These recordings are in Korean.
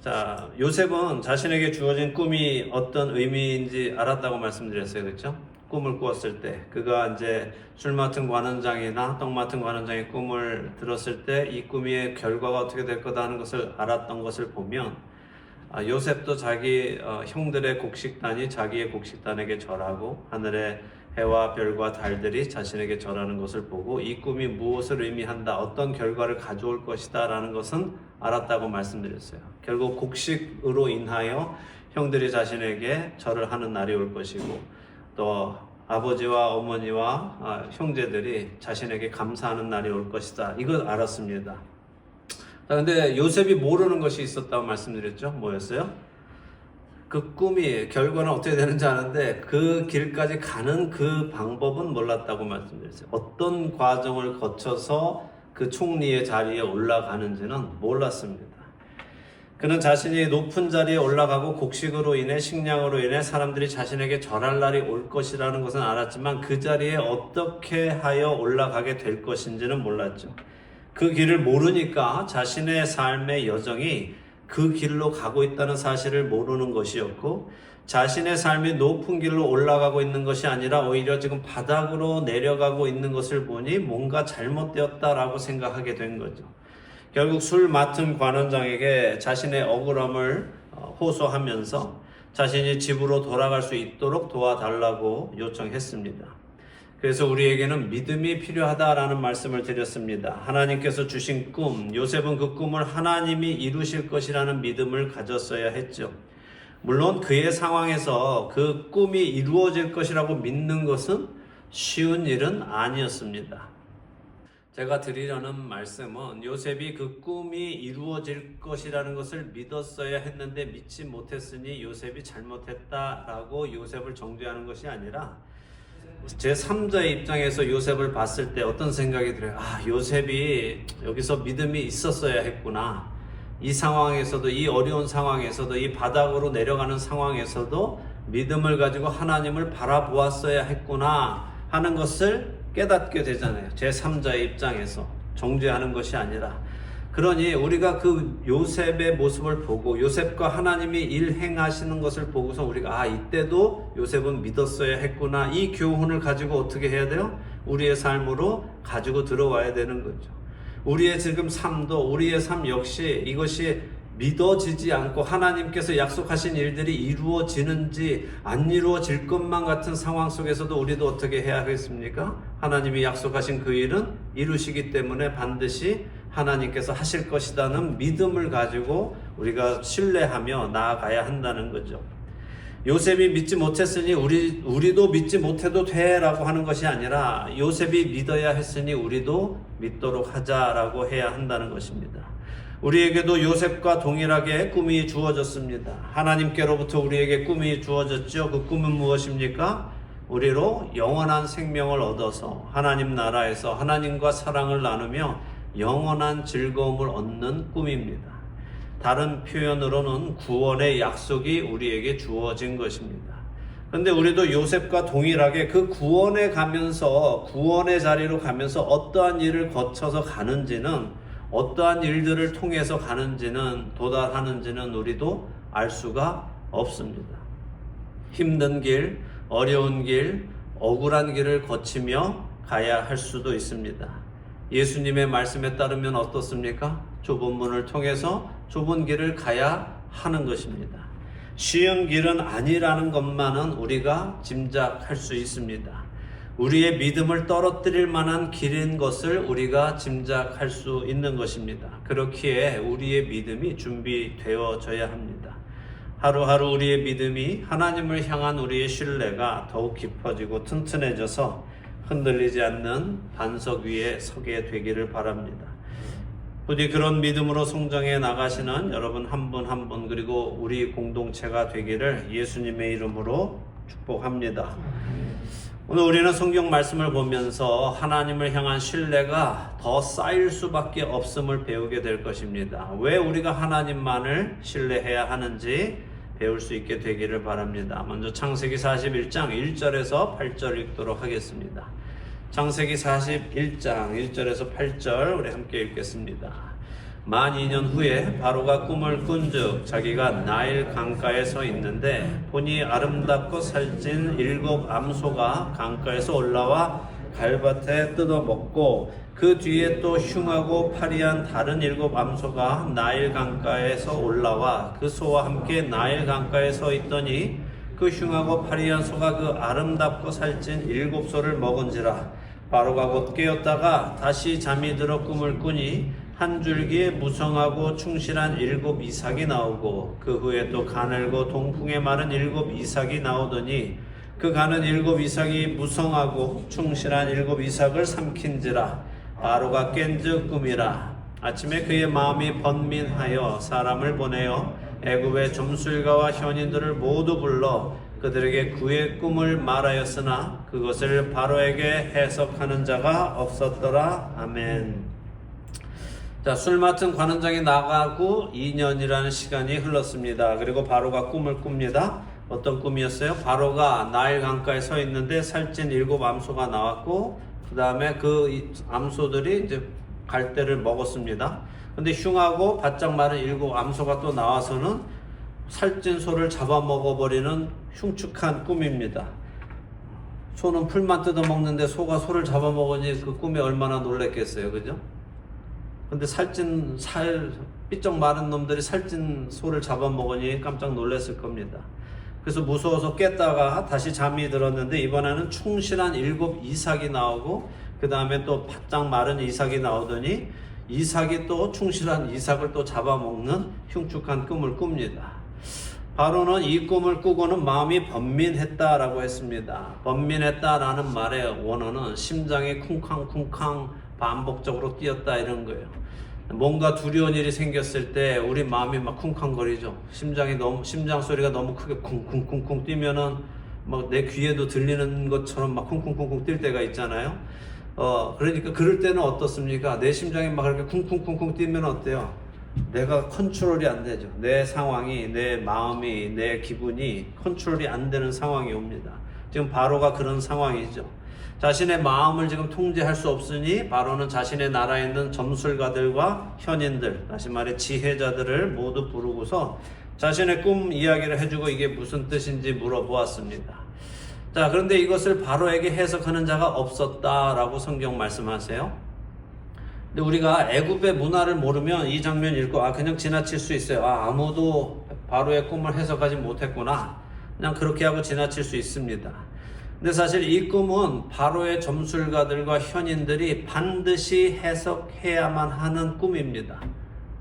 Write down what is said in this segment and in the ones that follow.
자, 요셉은 자신에게 주어진 꿈이 어떤 의미인지 알았다고 말씀드렸어요. 그렇죠? 꿈을 꾸었을 때 그가 이제 술 맡은 관원장이나 떡 맡은 관원장의 꿈을 들었을 때 이 꿈의 결과가 어떻게 될 거다 하는 것을 알았던 것을 보면 요셉도 자기 형들의 곡식단이 자기의 곡식단에게 절하고 하늘의 해와 별과 달들이 자신에게 절하는 것을 보고 이 꿈이 무엇을 의미한다, 어떤 결과를 가져올 것이다 라는 것은 알았다고 말씀드렸어요. 결국 곡식으로 인하여 형들이 자신에게 절을 하는 날이 올 것이고 또 아버지와 어머니와 형제들이 자신에게 감사하는 날이 올 것이다, 이걸 알았습니다. 근데 요셉이 모르는 것이 있었다고 말씀드렸죠. 뭐였어요? 그 꿈이 결과는 어떻게 되는지 아는데 그 길까지 가는 그 방법은 몰랐다고 말씀드렸어요. 어떤 과정을 거쳐서 그 총리의 자리에 올라가는지는 몰랐습니다. 그는 자신이 높은 자리에 올라가고 곡식으로 인해 식량으로 인해 사람들이 자신에게 절할 날이 올 것이라는 것은 알았지만 그 자리에 어떻게 하여 올라가게 될 것인지는 몰랐죠. 그 길을 모르니까 자신의 삶의 여정이 그 길로 가고 있다는 사실을 모르는 것이었고, 자신의 삶이 높은 길로 올라가고 있는 것이 아니라 오히려 지금 바닥으로 내려가고 있는 것을 보니 뭔가 잘못되었다라고 생각하게 된 거죠. 결국 술 맡은 관원장에게 자신의 억울함을 호소하면서 자신이 집으로 돌아갈 수 있도록 도와달라고 요청했습니다. 그래서 우리에게는 믿음이 필요하다라는 말씀을 드렸습니다. 하나님께서 주신 꿈, 요셉은 그 꿈을 하나님이 이루실 것이라는 믿음을 가졌어야 했죠. 물론 그의 상황에서 그 꿈이 이루어질 것이라고 믿는 것은 쉬운 일은 아니었습니다. 제가 드리려는 말씀은 요셉이 그 꿈이 이루어질 것이라는 것을 믿었어야 했는데 믿지 못했으니 요셉이 잘못했다라고 요셉을 정죄하는 것이 아니라 제3자의 입장에서 요셉을 봤을 때 어떤 생각이 들어요? 요셉이 여기서 믿음이 있었어야 했구나. 이 상황에서도, 이 어려운 상황에서도, 이 바닥으로 내려가는 상황에서도 믿음을 가지고 하나님을 바라보았어야 했구나 하는 것을 깨닫게 되잖아요. 제3자의 입장에서 정죄하는 것이 아니라. 그러니 우리가 그 요셉의 모습을 보고 요셉과 하나님이 일행하시는 것을 보고서 우리가 이때도 요셉은 믿었어야 했구나, 이 교훈을 가지고 어떻게 해야 돼요? 우리의 삶으로 가지고 들어와야 되는 거죠. 우리의 지금 삶도, 우리의 삶 역시 이것이 믿어지지 않고 하나님께서 약속하신 일들이 이루어지는지 안 이루어질 것만 같은 상황 속에서도 우리도 어떻게 해야 하겠습니까? 하나님이 약속하신 그 일은 이루시기 때문에 반드시 하나님께서 하실 것이라는 믿음을 가지고 우리가 신뢰하며 나아가야 한다는 거죠. 요셉이 믿지 못했으니 우리도 믿지 못해도 돼라고 하는 것이 아니라 요셉이 믿어야 했으니 우리도 믿도록 하자라고 해야 한다는 것입니다. 우리에게도 요셉과 동일하게 꿈이 주어졌습니다. 하나님께로부터 우리에게 꿈이 주어졌죠. 그 꿈은 무엇입니까? 우리로 영원한 생명을 얻어서 하나님 나라에서 하나님과 사랑을 나누며 영원한 즐거움을 얻는 꿈입니다. 다른 표현으로는 구원의 약속이 우리에게 주어진 것입니다. 그런데 우리도 요셉과 동일하게 그 구원에 가면서, 구원의 자리로 가면서 어떠한 일을 거쳐서 가는지는, 어떠한 일들을 통해서 가는지는, 도달하는지는 우리도 알 수가 없습니다. 힘든 길, 어려운 길, 억울한 길을 거치며 가야 할 수도 있습니다. 예수님의 말씀에 따르면 어떻습니까? 좁은 문을 통해서 좁은 길을 가야 하는 것입니다. 쉬운 길은 아니라는 것만은 우리가 짐작할 수 있습니다. 우리의 믿음을 떨어뜨릴 만한 길인 것을 우리가 짐작할 수 있는 것입니다. 그렇기에 우리의 믿음이 준비되어져야 합니다. 하루하루 우리의 믿음이, 하나님을 향한 우리의 신뢰가 더욱 깊어지고 튼튼해져서 흔들리지 않는 반석 위에 서게 되기를 바랍니다. 부디 그런 믿음으로 성장해 나가시는 여러분 한 분 한 분, 그리고 우리 공동체가 되기를 예수님의 이름으로 축복합니다. 오늘 우리는 성경 말씀을 보면서 하나님을 향한 신뢰가 더 쌓일 수밖에 없음을 배우게 될 것입니다. 왜 우리가 하나님만을 신뢰해야 하는지 배울 수 있게 되기를 바랍니다. 먼저 창세기 41장 1절에서 8절 읽도록 하겠습니다. 창세기 41장 1절에서 8절 우리 함께 읽겠습니다. 만 2년 후에 바로가 꿈을 꾼즉 자기가 나일 강가에 서 있는데 보니 아름답고 살찐 7 암소가 강가에서 올라와 갈밭에 뜯어먹고 그 뒤에 또 흉하고 파리한 다른 7 암소가 나일 강가에서 올라와 그 소와 함께 나일 강가에 서 있더니 그 흉하고 파리한 소가 그 아름답고 살찐 7 소를 먹은지라. 바로가 곧 깨었다가 다시 잠이 들어 꿈을 꾸니 한 줄기에 무성하고 충실한 7 이삭이 나오고 그 후에 또 가늘고 동풍에 마른 7 이삭이 나오더니 그 가는 7 이삭이 무성하고 충실한 7 이삭을 삼킨지라. 바로가 깬즉 꿈이라. 아침에 그의 마음이 번민하여 사람을 보내어 애굽의 점술가와 현인들을 모두 불러 그들에게 그의 꿈을 말하였으나 그것을 바로에게 해석하는 자가 없었더라. 아멘. 자, 술 맡은 관원장이 나가고 2년이라는 시간이 흘렀습니다. 그리고 바로가 꿈을 꿉니다. 어떤 꿈이었어요? 바로가 나일 강가에 서 있는데 살찐 7 암소가 나왔고 그 다음에 그 암소들이 이제 갈대를 먹었습니다. 근데 흉하고 바짝 마른 7 암소가 또 나와서는 살찐 소를 잡아먹어버리는 흉측한 꿈입니다. 소는 풀만 뜯어먹는데 소가 소를 잡아먹으니 그 꿈에 얼마나 놀랬겠어요. 그죠? 근데 살찐 삐쩍 마른 놈들이 살찐 소를 잡아먹으니 깜짝 놀랐을 겁니다. 그래서 무서워서 깼다가 다시 잠이 들었는데 이번에는 충실한 7 이삭이 나오고 그 다음에 또 바짝 마른 이삭이 나오더니 이삭이 또 충실한 이삭을 또 잡아먹는 흉측한 꿈을 꿉니다. 바로는 이 꿈을 꾸고는 마음이 번민했다라고 했습니다. 번민했다라는 말의 원어는 심장이 쿵쾅쿵쾅 반복적으로 뛰었다 이런 거예요. 뭔가 두려운 일이 생겼을 때 우리 마음이 막 쿵쾅거리죠. 심장 소리가 너무 크게 쿵쿵쿵쿵 뛰면은 막 내 귀에도 들리는 것처럼 막 쿵쿵쿵쿵 뛸 때가 있잖아요. 그러니까 그럴 때는 어떻습니까? 내 심장이 막 그렇게 쿵쿵쿵쿵 뛰면 어때요? 내가 컨트롤이 안 되죠. 내 상황이, 내 마음이, 내 기분이 컨트롤이 안 되는 상황이 옵니다. 지금 바로가 그런 상황이죠. 자신의 마음을 지금 통제할 수 없으니 바로는 자신의 나라에 있는 점술가들과 현인들, 다시 말해 지혜자들을 모두 부르고서 자신의 꿈 이야기를 해주고 이게 무슨 뜻인지 물어보았습니다. 자, 그런데 이것을 바로에게 해석하는 자가 없었다라고 성경 말씀하세요. 근데 우리가 애굽의 문화를 모르면 이 장면 읽고 그냥 지나칠 수 있어요. 아무도 바로의 꿈을 해석하지 못했구나. 그냥 그렇게 하고 지나칠 수 있습니다. 근데 사실 이 꿈은 바로의 점술가들과 현인들이 반드시 해석해야만 하는 꿈입니다.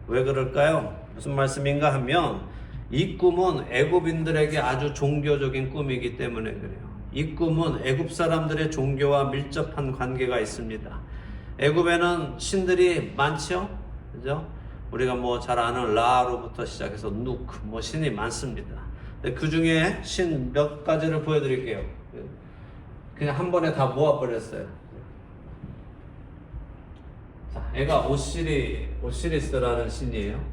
왜 그럴까요? 무슨 말씀인가 하면 이 꿈은 애굽인들에게 아주 종교적인 꿈이기 때문에 그래요. 이 꿈은 애굽 사람들의 종교와 밀접한 관계가 있습니다. 애굽에는 신들이 많죠? 그죠? 우리가 뭐 잘 아는 라로부터 시작해서 누크, 신이 많습니다. 그 중에 신 몇 가지를 보여드릴게요. 그냥 한 번에 다 모아버렸어요. 자, 얘가 오시리스라는 신이에요.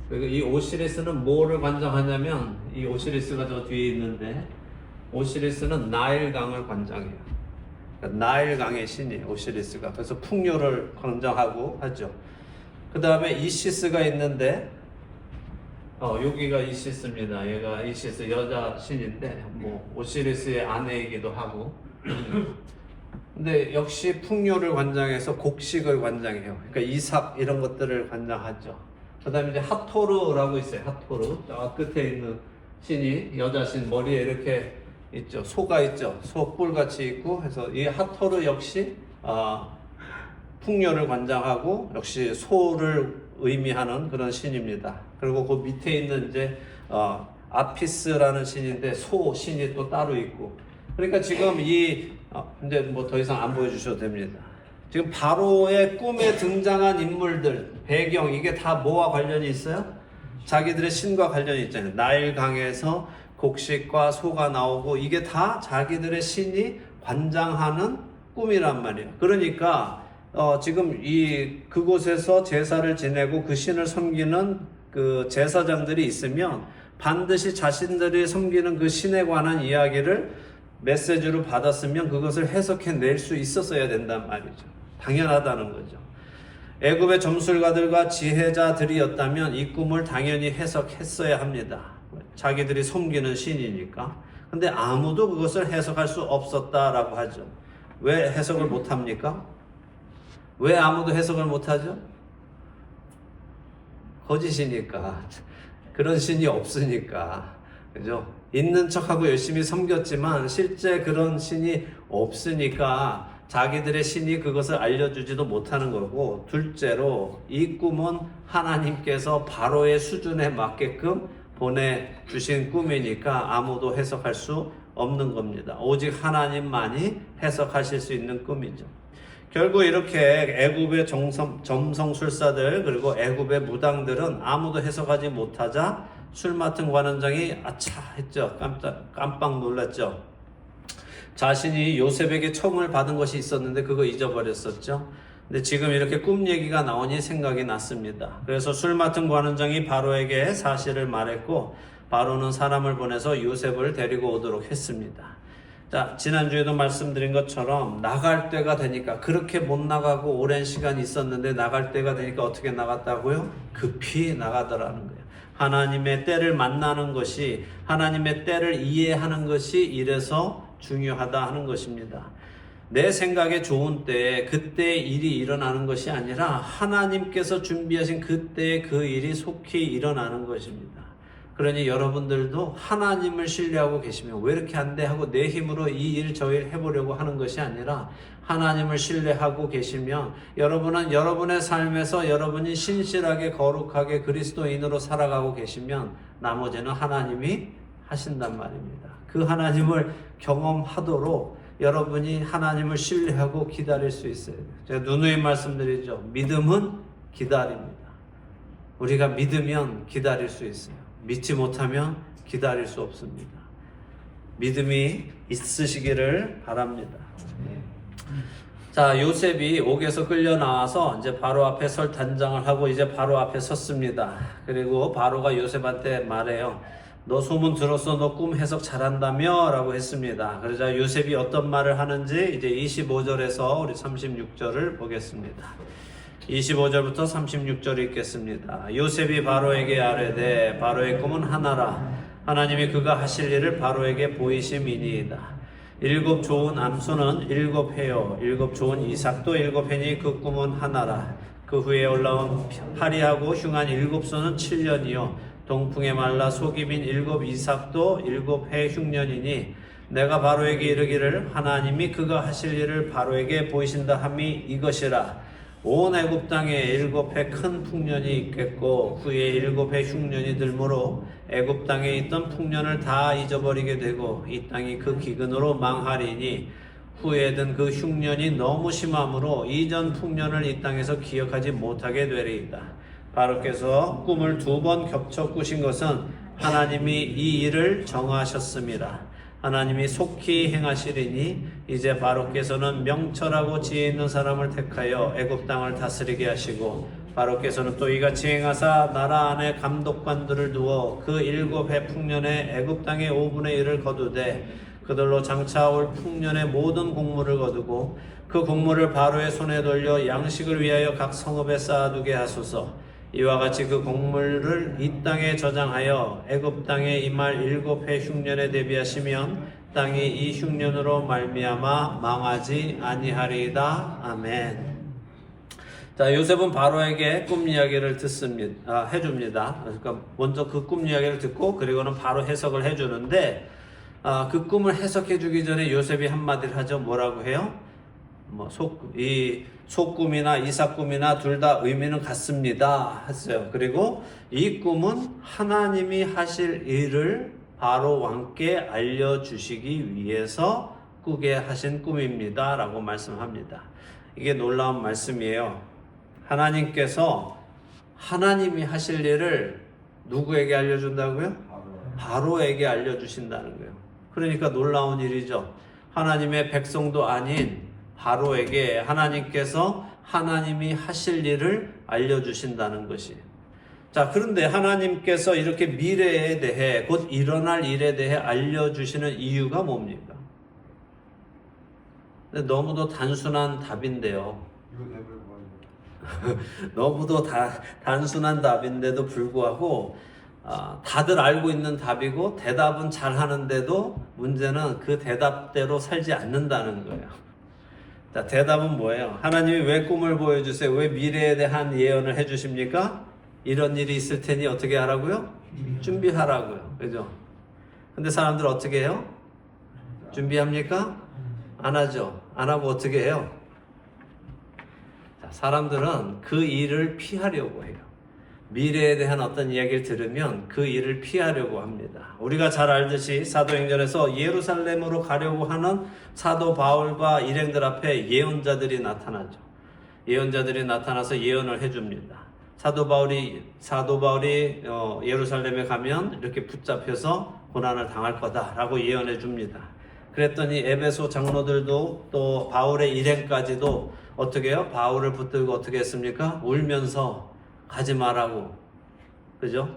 그리고 이 오시리스는 뭐를 관장하냐면 이 오시리스가 저 뒤에 있는데 오시리스는 나일강을 관장해요. 그러니까 나일강의 신이에요, 오시리스가. 그래서 풍요를 관장하고 하죠. 그 다음에 이시스가 있는데 여기가 이시스입니다. 얘가 이시스 여자 신인데 오시리스의 아내이기도 하고 근데 역시 풍요를 관장해서 곡식을 관장해요. 그러니까 이삭 이런 것들을 관장하죠. 그 다음에 이제 하토르라고 있어요. 하토르 저 끝에 있는 신이 여자 신 머리에 이렇게 있죠. 소가 있죠. 소 뿔같이 있고 해서 이 하토르 역시 풍요를 관장하고 역시 소를 의미하는 그런 신입니다. 그리고 그 밑에 있는 이제 아피스라는 신인데 소 신이 또 따로 있고 그러니까 지금 이제 더 이상 안 보여주셔도 됩니다. 지금 바로의 꿈에 등장한 인물들 배경 이게 다 뭐와 관련이 있어요? 자기들의 신과 관련이 있잖아요. 나일강에서 곡식과 소가 나오고 이게 다 자기들의 신이 관장하는 꿈이란 말이에요. 그러니까 지금 그곳에서 제사를 지내고 그 신을 섬기는 그 제사장들이 있으면 반드시 자신들이 섬기는 그 신에 관한 이야기를 메시지로 받았으면 그것을 해석해 낼 수 있었어야 된단 말이죠. 당연하다는 거죠. 애굽의 점술가들과 지혜자들이었다면 이 꿈을 당연히 해석했어야 합니다. 자기들이 섬기는 신이니까. 근데 아무도 그것을 해석할 수 없었다라고 하죠. 왜 해석을 못합니까? 왜 아무도 해석을 못하죠? 거짓이니까. 그런 신이 없으니까. 그죠? 있는 척하고 열심히 섬겼지만 실제 그런 신이 없으니까 자기들의 신이 그것을 알려주지도 못하는 거고, 둘째로 이 꿈은 하나님께서 바로의 수준에 맞게끔 보내주신 꿈이니까 아무도 해석할 수 없는 겁니다. 오직 하나님만이 해석하실 수 있는 꿈이죠. 결국 이렇게 애굽의 점성술사들 그리고 애굽의 무당들은 아무도 해석하지 못하자 술 맡은 관원장이 아차 했죠. 깜빡 놀랐죠. 자신이 요셉에게 청을 받은 것이 있었는데 그거 잊어버렸었죠. 근데 지금 이렇게 꿈 얘기가 나오니 생각이 났습니다. 그래서 술 맡은 관원장이 바로에게 사실을 말했고, 바로는 사람을 보내서 요셉을 데리고 오도록 했습니다. 자, 지난주에도 말씀드린 것처럼 나갈 때가 되니까, 그렇게 못 나가고 오랜 시간 있었는데 나갈 때가 되니까 어떻게 나갔다고요? 급히 나가더라는 거예요. 하나님의 때를 만나는 것이, 하나님의 때를 이해하는 것이 이래서 중요하다 하는 것입니다. 내 생각에 좋은 때에 그때 일이 일어나는 것이 아니라 하나님께서 준비하신 그때의 그 일이 속히 일어나는 것입니다. 그러니 여러분들도 하나님을 신뢰하고 계시면 왜 이렇게 안 돼 하고 내 힘으로 이 일 저 일 해보려고 하는 것이 아니라 하나님을 신뢰하고 계시면 여러분은 여러분의 삶에서 여러분이 신실하게 거룩하게 그리스도인으로 살아가고 계시면 나머지는 하나님이 하신단 말입니다. 그 하나님을 경험하도록 여러분이 하나님을 신뢰하고 기다릴 수 있어요. 제가 누누이 말씀드리죠. 믿음은 기다립니다. 우리가 믿으면 기다릴 수 있어요. 믿지 못하면 기다릴 수 없습니다. 믿음이 있으시기를 바랍니다. 자, 요셉이 옥에서 끌려 나와서 이제 바로 앞에 설 단장을 하고 이제 바로 앞에 섰습니다. 그리고 바로가 요셉한테 말해요. 너 소문 들었어? 너 꿈 해석 잘한다며? 라고 했습니다. 그러자 요셉이 어떤 말을 하는지 이제 25절에서 우리 36절을 보겠습니다. 25절부터 36절 읽겠습니다. 요셉이 바로에게 아뢰되 바로의 꿈은 하나라. 하나님이 그가 하실 일을 바로에게 보이심이니이다. 7 좋은 암소는 7회요 7 좋은 이삭도 7회니 그 꿈은 하나라. 그 후에 올라온 파리하고 흉한 7소는 7년이요 동풍에 말라 속이 빈 7 이삭도 7해 흉년이니 내가 바로에게 이르기를 하나님이 그가 하실 일을 바로에게 보이신다 함이 이것이라. 온 애굽 땅에 7해 큰 풍년이 있겠고 후에 7해 흉년이 들므로 애굽 땅에 있던 풍년을 다 잊어버리게 되고 이 땅이 그 기근으로 망하리니 후에 든 그 흉년이 너무 심함으로 이전 풍년을 이 땅에서 기억하지 못하게 되리이다. 바로께서 꿈을 2번 겹쳐 꾸신 것은 하나님이 이 일을 정하셨음이라. 하나님이 속히 행하시리니 이제 바로께서는 명철하고 지혜 있는 사람을 택하여 애굽 땅을 다스리게 하시고 바로께서는 또 이같이 행하사 나라 안에 감독관들을 두어 그 7해 풍년에 애굽 땅의 5분의 1을 거두되 그들로 장차 올 풍년의 모든 곡물을 거두고 그 곡물을 바로의 손에 돌려 양식을 위하여 각 성읍에 쌓아두게 하소서. 이와 같이 그 곡물을 이 땅에 저장하여 애굽 땅에 임할 7해 흉년에 대비하시면 땅이 이 흉년으로 말미암아 망하지 아니하리이다. 아멘. 자, 요셉은 바로에게 꿈 이야기를 해줍니다. 그러니까 먼저 그 꿈 이야기를 듣고 그리고는 바로 해석을 해주는데 그 꿈을 해석해 주기 전에 요셉이 한마디를 하죠. 뭐라고 해요? 속꿈이나 이삭꿈이나 둘 다 의미는 같습니다 했어요. 그리고 이 꿈은 하나님이 하실 일을 바로 왕께 알려주시기 위해서 꾸게 하신 꿈입니다 라고 말씀합니다. 이게 놀라운 말씀이에요. 하나님께서 하나님이 하실 일을 누구에게 알려준다고요? 바로에게 알려주신다는 거예요. 그러니까 놀라운 일이죠. 하나님의 백성도 아닌 바로에게 하나님께서 하나님이 하실 일을 알려주신다는 것이. 자, 그런데 하나님께서 이렇게 미래에 대해 곧 일어날 일에 대해 알려주시는 이유가 뭡니까? 너무도 단순한 답인데요. 너무도 단순한 답인데도 불구하고 다들 알고 있는 답이고 대답은 잘 하는데도 문제는 그 대답대로 살지 않는다는 거예요. 자, 대답은 뭐예요? 하나님이 왜 꿈을 보여주세요? 왜 미래에 대한 예언을 해주십니까? 이런 일이 있을 테니 어떻게 하라고요? 준비하라고요. 그죠? 근데 사람들 어떻게 해요? 준비합니까? 안 하죠. 안 하고 어떻게 해요? 자, 사람들은 그 일을 피하려고 해요. 미래에 대한 어떤 이야기를 들으면 그 일을 피하려고 합니다. 우리가 잘 알듯이 사도행전에서 예루살렘으로 가려고 하는 사도 바울과 일행들 앞에 예언자들이 나타나죠. 예언자들이 나타나서 예언을 해줍니다. 사도 바울이 예루살렘에 가면 이렇게 붙잡혀서 고난을 당할 거다라고 예언해 줍니다. 그랬더니 에베소 장로들도 또 바울의 일행까지도 어떻게 해요? 바울을 붙들고 어떻게 했습니까? 울면서 가지 말라고, 그죠?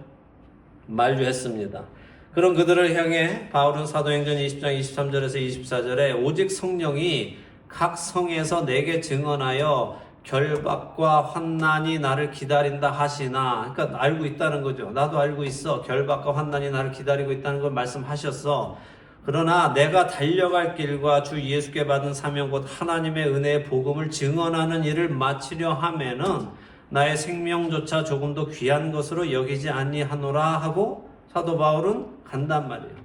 만류했습니다. 그런 그들을 향해 바울은 사도행전 20장 23절에서 24절에 오직 성령이 각 성에서 내게 증언하여 결박과 환난이 나를 기다린다 하시나, 그러니까 알고 있다는 거죠. 나도 알고 있어. 결박과 환난이 나를 기다리고 있다는 걸 말씀하셨어. 그러나 내가 달려갈 길과 주 예수께 받은 사명 곧 하나님의 은혜의 복음을 증언하는 일을 마치려 하면은 나의 생명조차 조금도 귀한 것으로 여기지 아니하노라 하고 사도 바울은 간단 말이에요.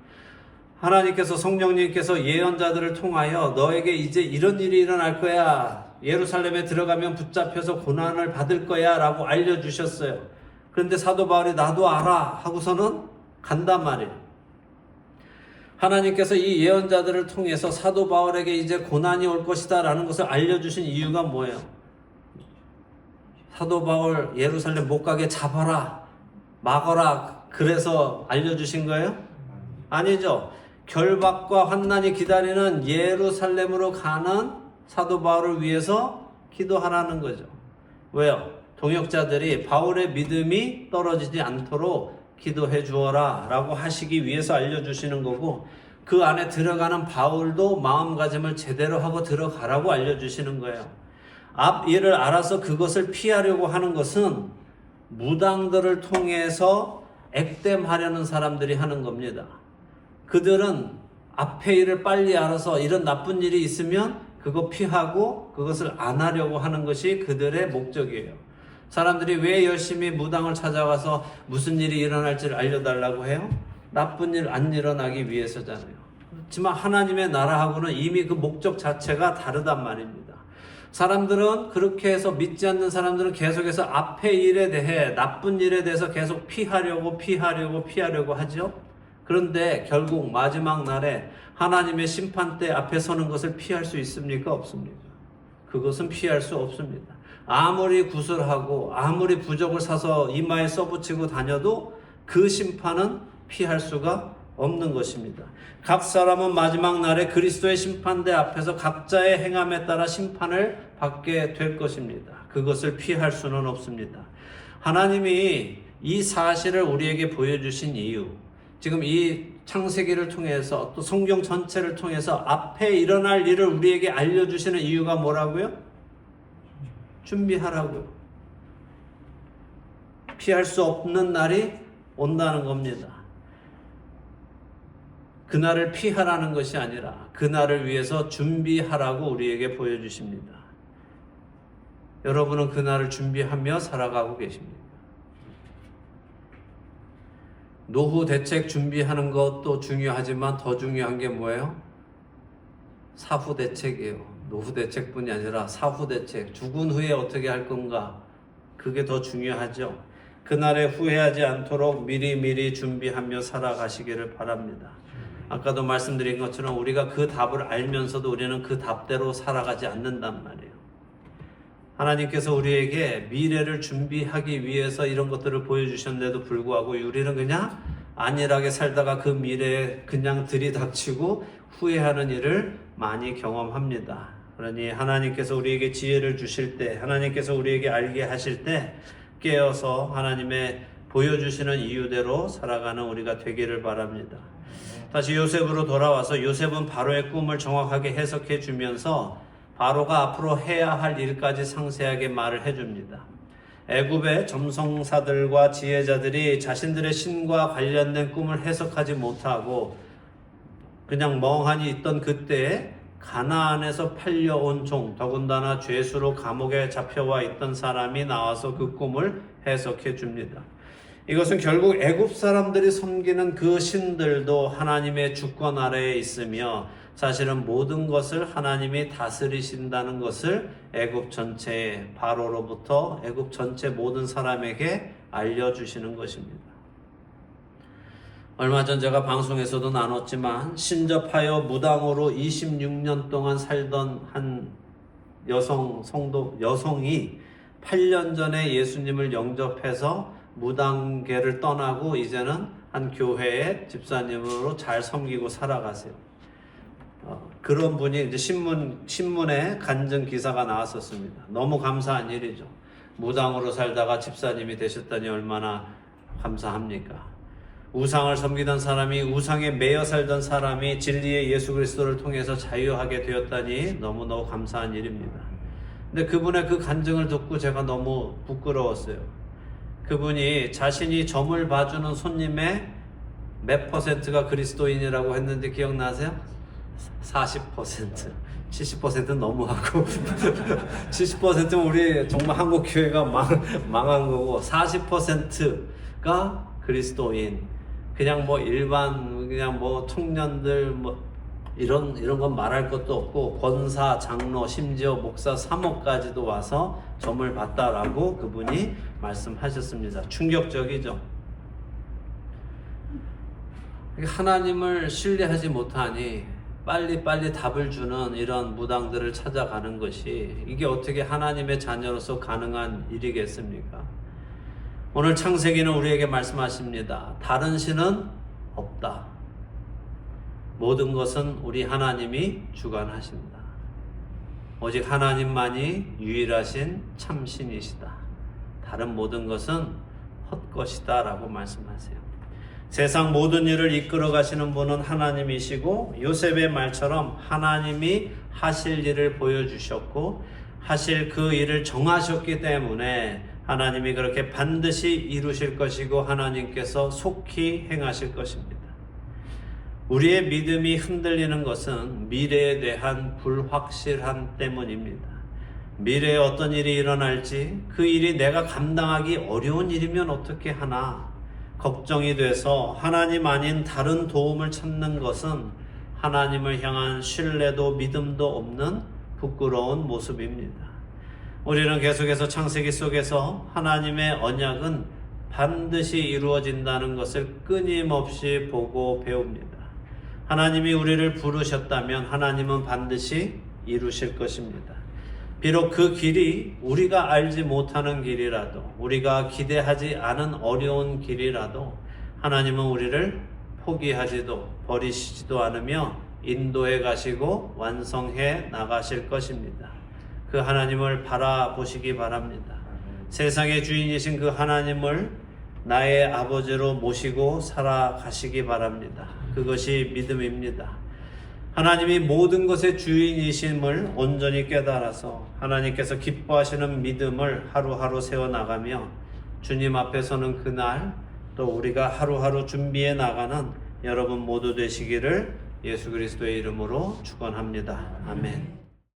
하나님께서 성령님께서 예언자들을 통하여 너에게 이제 이런 일이 일어날 거야. 예루살렘에 들어가면 붙잡혀서 고난을 받을 거야 라고 알려주셨어요. 그런데 사도 바울이 나도 알아 하고서는 간단 말이에요. 하나님께서 이 예언자들을 통해서 사도 바울에게 이제 고난이 올 것이다 라는 것을 알려주신 이유가 뭐예요? 사도 바울 예루살렘 못 가게 잡아라, 막아라, 그래서 알려주신 거예요? 아니죠. 결박과 환난이 기다리는 예루살렘으로 가는 사도 바울을 위해서 기도하라는 거죠. 왜요? 동역자들이 바울의 믿음이 떨어지지 않도록 기도해 주어라 라고 하시기 위해서 알려주시는 거고, 그 안에 들어가는 바울도 마음가짐을 제대로 하고 들어가라고 알려주시는 거예요. 앞 일을 알아서 그것을 피하려고 하는 것은 무당들을 통해서 액땜하려는 사람들이 하는 겁니다. 그들은 앞의 일을 빨리 알아서 이런 나쁜 일이 있으면 그거 피하고 그것을 안 하려고 하는 것이 그들의 목적이에요. 사람들이 왜 열심히 무당을 찾아가서 무슨 일이 일어날지를 알려달라고 해요? 나쁜 일 안 일어나기 위해서잖아요. 그렇지만 하나님의 나라하고는 이미 그 목적 자체가 다르단 말입니다. 사람들은 그렇게 해서 믿지 않는 사람들은 계속해서 앞의 일에 대해 나쁜 일에 대해서 계속 피하려고 하죠. 그런데 결국 마지막 날에 하나님의 심판대 앞에 서는 것을 피할 수 있습니까? 없습니까? 그것은 피할 수 없습니다. 아무리 구슬하고 아무리 부적을 사서 이마에 써붙이고 다녀도 그 심판은 피할 수가 없는 것입니다. 각 사람은 마지막 날에 그리스도의 심판대 앞에서 각자의 행함에 따라 심판을 받게 될 것입니다. 그것을 피할 수는 없습니다. 하나님이 이 사실을 우리에게 보여주신 이유, 지금 이 창세기를 통해서 또 성경 전체를 통해서 앞에 일어날 일을 우리에게 알려주시는 이유가 뭐라고요? 준비하라고요. 피할 수 없는 날이 온다는 겁니다. 그날을 피하라는 것이 아니라 그날을 위해서 준비하라고 우리에게 보여주십니다. 여러분은 그날을 준비하며 살아가고 계십니다. 노후 대책 준비하는 것도 중요하지만 더 중요한 게 뭐예요? 사후 대책이에요. 노후 대책뿐이 아니라 사후 대책, 죽은 후에 어떻게 할 건가, 그게 더 중요하죠. 그날에 후회하지 않도록 미리미리 준비하며 살아가시기를 바랍니다. 아까도 말씀드린 것처럼 우리가 그 답을 알면서도 우리는 그 답대로 살아가지 않는단 말이에요. 하나님께서 우리에게 미래를 준비하기 위해서 이런 것들을 보여주셨는데도 불구하고 우리는 그냥 안일하게 살다가 그 미래에 그냥 들이닥치고 후회하는 일을 많이 경험합니다. 그러니 하나님께서 우리에게 지혜를 주실 때, 하나님께서 우리에게 알게 하실 때 깨어서 하나님의 보여주시는 이유대로 살아가는 우리가 되기를 바랍니다. 다시 요셉으로 돌아와서 요셉은 바로의 꿈을 정확하게 해석해 주면서 바로가 앞으로 해야 할 일까지 상세하게 말을 해줍니다. 애굽의 점성사들과 지혜자들이 자신들의 신과 관련된 꿈을 해석하지 못하고 그냥 멍하니 있던 그때에 가나안에서 팔려온 종, 더군다나 죄수로 감옥에 잡혀와 있던 사람이 나와서 그 꿈을 해석해 줍니다. 이것은 결국 애굽 사람들이 섬기는 그 신들도 하나님의 주권 아래에 있으며 사실은 모든 것을 하나님이 다스리신다는 것을 애굽 전체 바로로부터 애굽 전체 모든 사람에게 알려주시는 것입니다. 얼마 전 제가 방송에서도 나눴지만 신접하여 무당으로 26년 동안 살던 한 여성이 8년 전에 예수님을 영접해서 무당계를 떠나고 이제는 한 교회의 집사님으로 잘 섬기고 살아가세요. 그런 분이 이제 신문에 간증 기사가 나왔었습니다. 너무 감사한 일이죠. 무당으로 살다가 집사님이 되셨다니 얼마나 감사합니까? 우상을 섬기던 사람이, 우상에 매여 살던 사람이 진리의 예수 그리스도를 통해서 자유하게 되었다니 너무너무 감사한 일입니다. 근데 그분의 그 간증을 듣고 제가 너무 부끄러웠어요. 그분이 자신이 점을 봐주는 손님의 몇 퍼센트가 그리스도인이라고 했는데 기억나세요? 40%. 70%는 너무하고 70%는 우리 정말 한국 교회가 망한 거고 40%가 그리스도인. 그냥 뭐 일반 그냥 뭐 청년들 뭐 이런 건 말할 것도 없고 권사, 장로, 심지어 목사, 사모까지도 와서 점을 봤다라고 그분이 말씀하셨습니다. 충격적이죠. 하나님을 신뢰하지 못하니 빨리 답을 주는 이런 무당들을 찾아가는 것이 이게 어떻게 하나님의 자녀로서 가능한 일이겠습니까? 오늘 창세기는 우리에게 말씀하십니다. 다른 신은 없다. 모든 것은 우리 하나님이 주관하신다. 오직 하나님만이 유일하신 참신이시다. 다른 모든 것은 헛것이다 라고 말씀하세요. 세상 모든 일을 이끌어 가시는 분은 하나님이시고 요셉의 말처럼 하나님이 하실 일을 보여주셨고 하실 그 일을 정하셨기 때문에 하나님이 그렇게 반드시 이루실 것이고 하나님께서 속히 행하실 것입니다. 우리의 믿음이 흔들리는 것은 미래에 대한 불확실함 때문입니다. 미래에 어떤 일이 일어날지 그 일이 내가 감당하기 어려운 일이면 어떻게 하나 걱정이 돼서 하나님 아닌 다른 도움을 찾는 것은 하나님을 향한 신뢰도 믿음도 없는 부끄러운 모습입니다. 우리는 계속해서 창세기 속에서 하나님의 언약은 반드시 이루어진다는 것을 끊임없이 보고 배웁니다. 하나님이 우리를 부르셨다면 하나님은 반드시 이루실 것입니다. 비록 그 길이 우리가 알지 못하는 길이라도 우리가 기대하지 않은 어려운 길이라도 하나님은 우리를 포기하지도 버리시지도 않으며 인도해 가시고 완성해 나가실 것입니다. 그 하나님을 바라보시기 바랍니다. 세상의 주인이신 그 하나님을 나의 아버지로 모시고 살아가시기 바랍니다. 그것이 믿음입니다. 하나님이 모든 것의 주인이심을 온전히 깨달아서 하나님께서 기뻐하시는 믿음을 하루하루 세워나가며 주님 앞에 서는 그날 또 우리가 하루하루 준비해 나가는 여러분 모두 되시기를 예수 그리스도의 이름으로 축원합니다. 아멘.